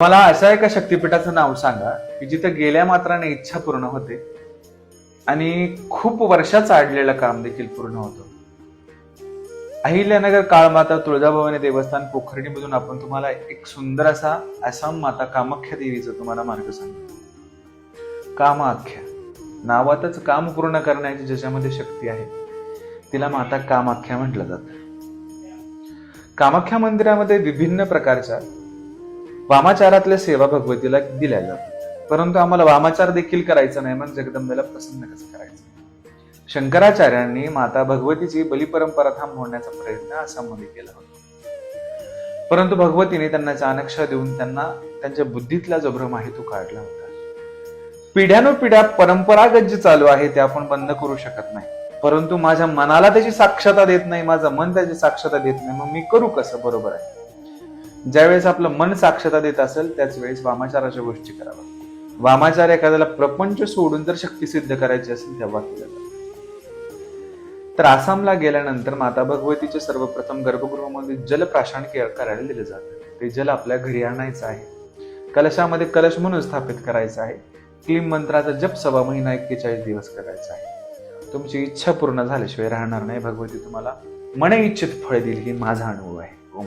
मला अशा एका शक्तिपीठाचं नाव सांगा की जिथे गेल्या मात्राने इच्छा पूर्ण होते आणि खूप वर्षाचं आडलेलं काम देखील पूर्ण होतं. अहिल्यानगर काळमाता तुळजाभवानी देवस्थान पोखर्णीमधून आपण तुम्हाला एक सुंदर असा आसाम माता कामाख्या देवीचा तुम्हाला मार्ग सांगतो. कामाख्या नावातच काम पूर्ण करण्याची ज्याच्यामध्ये शक्ती आहे तिला माता कामाख्या म्हटलं जातं. कामाख्या मंदिरामध्ये विभिन्न प्रकारच्या वामाचारातल्या सेवा भगवतीला दिल्या जातात, परंतु आम्हाला वामाचार देखील करायचा नाही, मग जगदंबेला प्रसन्न कसं करायचं. शंकराचार्यांनी माता भगवतीची बलिपरंपरा थांबवण्याचा प्रयत्न आसाममध्ये केला होता, परंतु भगवतीने त्यांना चाणक्य देऊन त्यांना त्यांच्या बुद्धीतला जो भ्रम आहे तो काढला होता. पिढ्यानुपिढ्या परंपरागत जे चालू आहे ते आपण बंद करू शकत नाही, परंतु माझ्या मनाला त्याची साक्षरता देत नाही, माझं मन त्याची साक्षरता देत नाही, मग मी करू कसं. बरोबर आहे, ज्यावेळेस आपलं मन साक्षरता देत असेल त्याच वेळेस वामाचाराच्या गोष्टी कराव्या. वामाचार एखाद्याला प्रपंच सोडून जर शक्ती सिद्ध करायची असेल तेव्हा केलं जातं. तर आसामला गेल्यानंतर माता भगवतीचे सर्वप्रथम गर्भगृहामध्ये जलप्राशन करायला दिलं जातं. ते जल आपल्या घरी आणायचं आहे, कलशामध्ये कलश म्हणून स्थापित करायचं आहे, क्लीम मंत्राचा जप 6 महिना 41 दिवस करायचा आहे. तुमची इच्छा पूर्ण झाल्याशिवाय राहणार नाही. भगवती तुम्हाला मन इच्छित फळ देईल, ही माझा अनुभव आहे. ओम